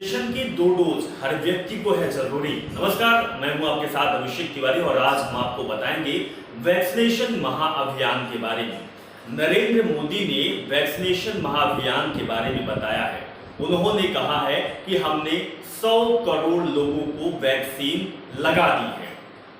Vaccination की 2 dose हर व्यक्ति को है जरूरी। नमस्कार, मैं हूं आपके साथ अभिषेक तिवारी और आज हम आपको बताएंगे वैक्सीनेशन महाअभियान के बारे में। नरेंद्र मोदी ने वैक्सीनेशन महाअभियान के बारे में बताया है। उन्होंने कहा है कि हमने 100 करोड़ लोगों को वैक्सीन लगा दी है।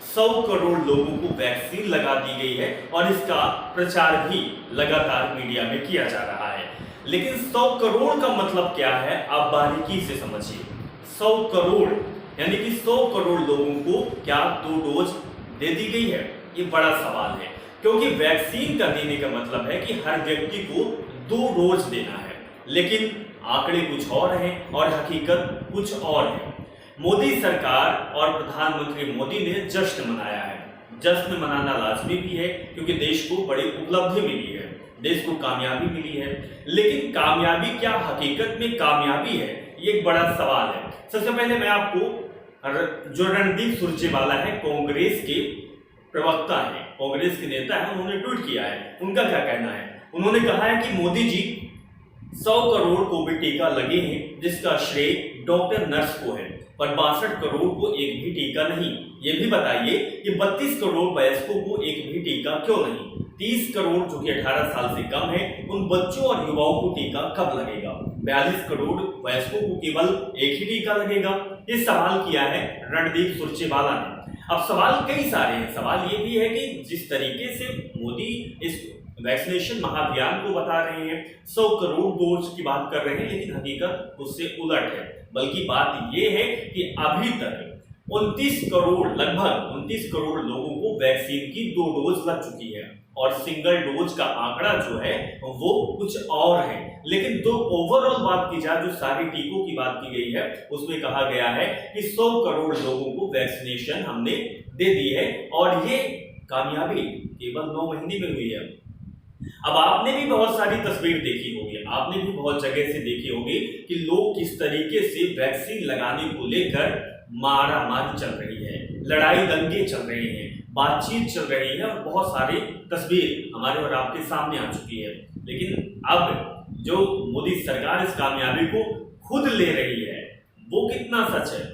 100 करोड़ लोगों को वैक्सीन लगा दी गई है और इसका प्रचार भी लगातार मीडिया में किया जा रहा है। लेकिन 100 करोड़ का मतलब क्या है, आप बारीकी से समझिए। 100 करोड़ यानी कि 100 करोड़ लोगों को क्या 2 डोज दे दी गई है? ये बड़ा सवाल है, क्योंकि वैक्सीन का देने का मतलब है कि हर व्यक्ति को 2 डोज देना है। लेकिन आंकड़े कुछ और हैं और हकीकत कुछ और है। मोदी सरकार और प्रधानमंत्री मोदी ने जश्न मनाया है। जश्न मनाना लाजमी भी है, क्योंकि देश को बड़ी उपलब्धि मिली है, देश को कामयाबी मिली है। लेकिन कामयाबी क्या हकीकत में कामयाबी है, ये एक बड़ा सवाल है। सबसे पहले मैं आपको जो रणदीप सुरजेवाला है, कांग्रेस के प्रवक्ता है, कांग्रेस के नेता है, उन्होंने ट्वीट किया है। उनका क्या कहना है? उन्होंने कहा है कि मोदी जी 100 करोड़ कोविड टीका लगे हैं, जिसका श्रेय डॉक्टर नर्स को है, पर 62 करोड़ को एक भी टीका नहीं। ये भी बताइए कि 32 करोड़ वयस्कों को एक भी टीका क्यों नहीं? 30 करोड़ जो कि 18 साल से कम है, उन बच्चों और युवाओं को टीका कब लगेगा? 42 करोड़ वयस्कों को केवल एक ही टीका लगेगा? ये सवाल किया है रणदीप सुरजेवाला ने। अब सवाल कई सारे हैं। सवाल ये भी है कि जिस तरीके से मोदी इस वैक्सीनेशन महाअभियान को बता रहे हैं, 100 करोड़ डोज की बात कर रहे हैं, लेकिन हकीकत उससे उलट है। बल्कि बात यह है कि अभी तक 29 करोड़, लगभग 29 करोड़ लोगों को वैक्सीन की 2 डोज लग चुकी है और सिंगल डोज का आंकड़ा जो है वो कुछ और है। लेकिन जो ओवरऑल बात की जाए, जो सारे टीकों की बात की गई है, उसमें कहा गया है कि 100 करोड़ लोगों को वैक्सीनेशन हमने दे दी है और ये कामयाबी केवल 9 महीने में हुई है। अब आपने भी बहुत सारी तस्वीर देखी होगी, आपने भी बहुत जगह से देखी होगी कि लोग किस तरीके से वैक्सीन लगाने को लेकर मारा मारी चल रही है, लड़ाई दंगे चल रहे हैं, बातचीत चल रही है और बहुत सारी तस्वीर हमारे और आपके सामने आ चुकी है। लेकिन अब जो मोदी सरकार इस कामयाबी को खुद ले रही है, वो कितना सच है?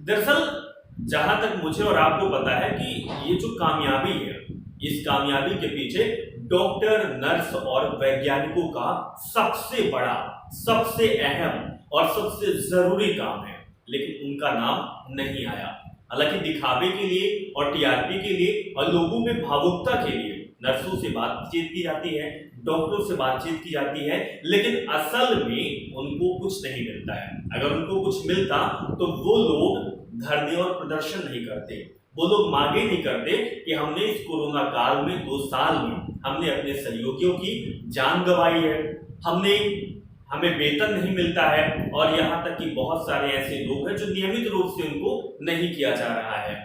दरअसल जहां तक मुझे और आपको पता है कि ये जो कामयाबी है, इस कामयाबी के पीछे डॉक्टर, नर्स और वैज्ञानिकों का सबसे बड़ा, सबसे अहम और सबसे जरूरी काम है, लेकिन उनका नाम नहीं आया। हालांकि दिखावे के लिए और टीआरपी के लिए और लोगों में भावुकता के लिए नर्सों से बातचीत की जाती है, डॉक्टरों से बातचीत की जाती है, लेकिन असल में उनको कुछ नहीं मिलता है। अगर उनको कुछ मिलता तो वो लोग धरने और प्रदर्शन नहीं करते, वो लोग मांगे नहीं करते कि हमने इस कोरोना काल में 2 साल में हमने अपने सहयोगियों की जान गंवाई है, हमें वेतन नहीं मिलता है और यहाँ तक कि बहुत सारे ऐसे लोग हैं जो नियमित रूप से उनको नहीं किया जा रहा है।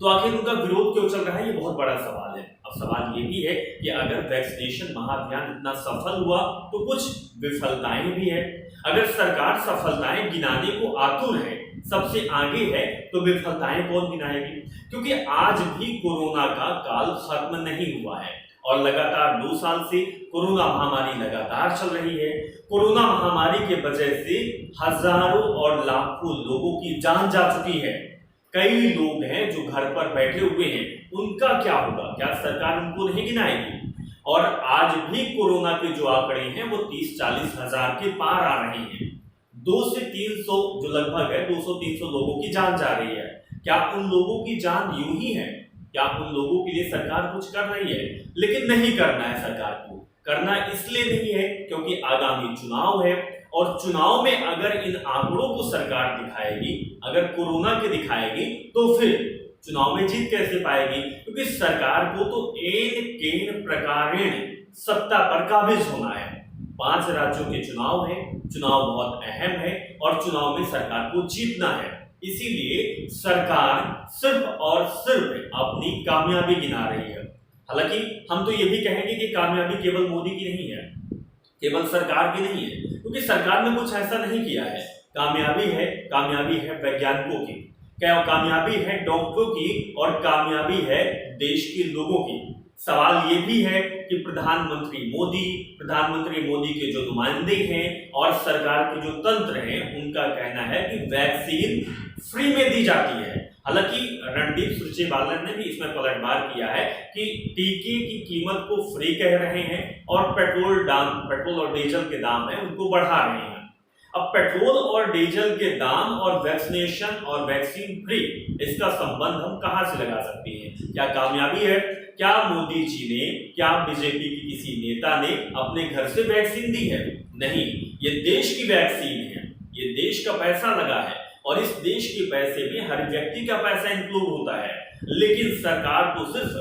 तो आखिर उनका विरोध क्यों चल रहा है, ये बहुत बड़ा सवाल है। अब सवाल ये भी है कि अगर वैक्सीनेशन महाअभियान इतना सफल हुआ तो कुछ विफलताएं भी है। अगर सरकार सफलताएं गिनाने को आतुर है, सबसे आगे है, तो विफलताएं कौन गिनाएगी? क्योंकि आज भी कोरोना का काल खत्म नहीं हुआ है और लगातार 2 साल से कोरोना महामारी लगातार चल रही है। कोरोना महामारी के वजह से हजारों और लाखों लोगों की जान जा चुकी है। कई लोग हैं जो घर पर बैठे हुए हैं, उनका क्या होगा? क्या सरकार उनको नहीं गिनाएगी? और आज भी कोरोना के जो आंकड़े हैं वो 30-40 हजार के पार आ रहे हैं। 2 से 300 जो लगभग है, 200-300 लोगों की जान जा रही है। क्या उन लोगों की जान यूं ही है? क्या उन लोगों के लिए सरकार कुछ कर रही है? लेकिन नहीं करना है सरकार को। करना इसलिए नहीं है क्योंकि आगामी चुनाव है और चुनाव में अगर इन आंकड़ों को सरकार दिखाएगी, अगर कोरोना के दिखाएगी, तो फिर चुनाव में जीत कैसे पाएगी? क्योंकि सरकार को तो एन केन प्रकारेण सत्ता पर काबिज होना है। 5 राज्यों के चुनाव है, चुनाव बहुत अहम है और चुनाव में सरकार को जीतना है। इसीलिए सरकार सिर्फ और सिर्फ अपनी कामयाबी गिना रही है। हालांकि हम तो ये भी कहेंगे कि कामयाबी केवल मोदी की नहीं है, केवल सरकार की नहीं है, क्योंकि सरकार ने कुछ ऐसा नहीं किया है। कामयाबी है वैज्ञानिकों की, क्या कामयाबी है डॉक्टरों की और कामयाबी है देश के लोगों की। सवाल ये भी है कि प्रधानमंत्री मोदी के जो नुमाइंदे हैं और सरकार के जो तंत्र हैं, उनका कहना है कि वैक्सीन फ्री में दी जाती है। हालांकि रणदीप सुरजेवाला ने भी इसमें पलटवार किया है कि टीके की कीमत को फ्री कह रहे हैं और पेट्रोल और डीजल के दाम है उनको बढ़ा रहे हैं। अब पेट्रोल और डीजल के दाम और वैक्सीनेशन और वैक्सीन फ्री, इसका संबंध हम कहां से लगा सकते हैं? क्या कामयाबी है? क्या मोदी जी ने, क्या बीजेपी की किसी नेता ने अपने घर से वैक्सीन दी है? नहीं, ये देश की वैक्सीन है, ये देश का पैसा लगा है और इस देश के पैसे में हर व्यक्ति का पैसा इंक्लूड होता है। लेकिन सरकार तो सिर्फ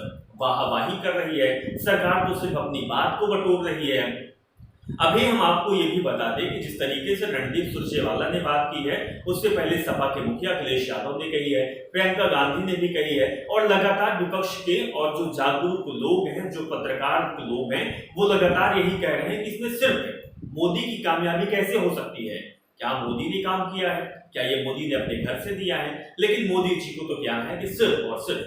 वाहवाही कर रही है, सरकार तो सिर्फ अपनी बात को बटोर रही है। अभी हम आपको ये भी बता दें कि जिस तरीके से रणदीप सुरजेवाला ने बात की है, उससे पहले सपा के मुखिया अखिलेश यादव ने कही है, प्रियंका गांधी ने भी कही है और लगातार विपक्ष के और जो जागरूक लोग हैं, जो पत्रकार लोग हैं, वो लगातार यही कह रहे हैं कि इसमें सिर्फ मोदी की कामयाबी कैसे हो सकती है? क्या मोदी ने काम किया है? क्या ये मोदी ने अपने घर से दिया है? लेकिन मोदी जी को तो क्या है कि सिर्फ और सिर्फ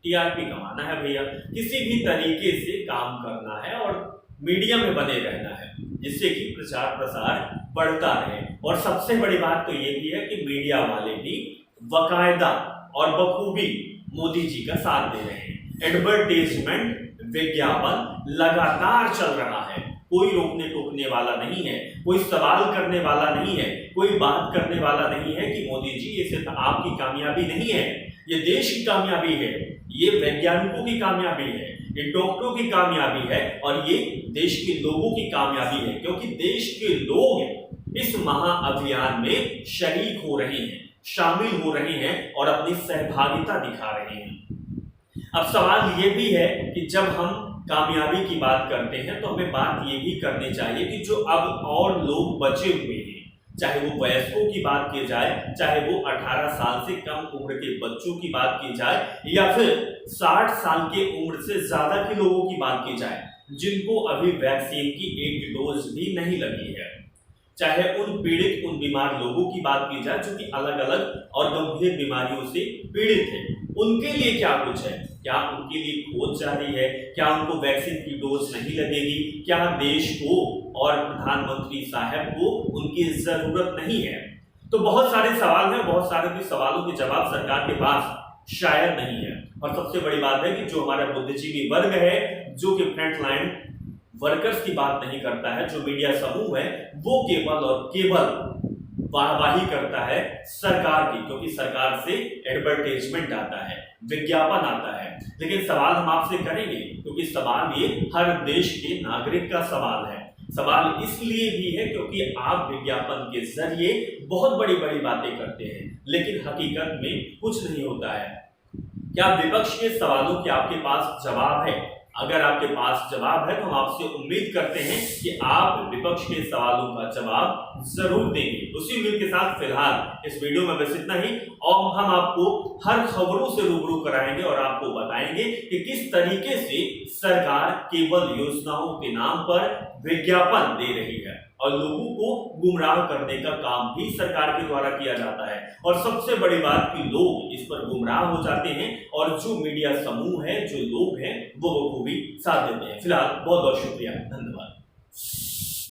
टीआरपी कमाना है भैया, किसी भी तरीके से काम करना है और मीडिया में बने रहना है, जिससे कि प्रचार प्रसार बढ़ता रहे। और सबसे बड़ी बात तो ये भी है कि मीडिया वाले भी बाकायदा और बखूबी मोदी जी का साथ दे रहे हैं। एडवर्टाइजमेंट, विज्ञापन लगातार चल रहा है, कोई रोकने टोकने वाला नहीं है, कोई सवाल करने वाला नहीं है, कोई बात करने वाला नहीं है कि मोदी जी ये सिर्फ आपकी कामयाबी नहीं है, ये देश की कामयाबी है, ये वैज्ञानिकों की कामयाबी है, ये डॉक्टरों की कामयाबी है और ये देश के लोगों की कामयाबी है, क्योंकि देश के लोग इस महाअभियान में शरीक हो रहे हैं, शामिल हो रहे हैं और अपनी सहभागिता दिखा रहे हैं। अब सवाल ये भी है कि जब हम कामयाबी की बात करते हैं तो हमें बात ये भी करनी चाहिए कि जो अब और लोग बचे हुए हैं, चाहे वो वयस्कों की बात की जाए, चाहे वो 18 साल से कम उम्र के बच्चों की बात की जाए या फिर 60 साल के उम्र से ज्यादा के लोगों की बात की जाए, जिनको अभी वैक्सीन की एक डोज भी नहीं लगी है, चाहे उन पीड़ित, उन बीमार लोगों की बात की जाए जो कि अलग अलग और गंभीर बीमारियों से पीड़ित हैं, उनके लिए क्या कुछ है? क्या उनके लिए खोज जारी है? क्या उनको वैक्सीन की डोज नहीं लगेगी? क्या देश को और प्रधानमंत्री साहब को उनकी जरूरत नहीं है? तो बहुत सारे सवाल हैं, बहुत सारे भी सवालों के जवाब सरकार के पास शायद नहीं है। और सबसे बड़ी बात है कि जो हमारा बुद्धिजीवी वर्ग है, जो कि फ्रंट लाइन वर्कर्स की बात नहीं करता है, जो मीडिया समूह है, वो केवल और केवल वाहवाही करता है सरकार की, क्योंकि सरकार से एडवर्टाइजमेंट आता है, विज्ञापन आता है। लेकिन सवाल हम आपसे करेंगे क्योंकि सवाल ये हर देश के नागरिक का सवाल है। सवाल इसलिए भी है क्योंकि आप विज्ञापन के जरिए बहुत बड़ी बड़ी बातें करते हैं, लेकिन हकीकत में कुछ नहीं होता है। क्या विपक्ष के सवालों के आपके पास जवाब है? अगर आपके पास जवाब है तो हम आपसे उम्मीद करते हैं कि आप विपक्ष के सवालों का जवाब जरूर देंगे। उसी उम्मीद के साथ फिलहाल इस वीडियो में बस इतना ही, और हम आपको हर खबरों से रूबरू कराएंगे और आपको बताएंगे कि किस तरीके से सरकार केवल योजनाओं के नाम पर विज्ञापन दे रही है और लोगों को गुमराह करने का काम भी सरकार के द्वारा किया जाता है। और सबसे बड़ी बात कि लोग इस पर गुमराह हो जाते हैं और जो मीडिया समूह है, जो लोग हैं, वो बखूबी साथ देते हैं। फिलहाल बहुत बहुत शुक्रिया, धन्यवाद।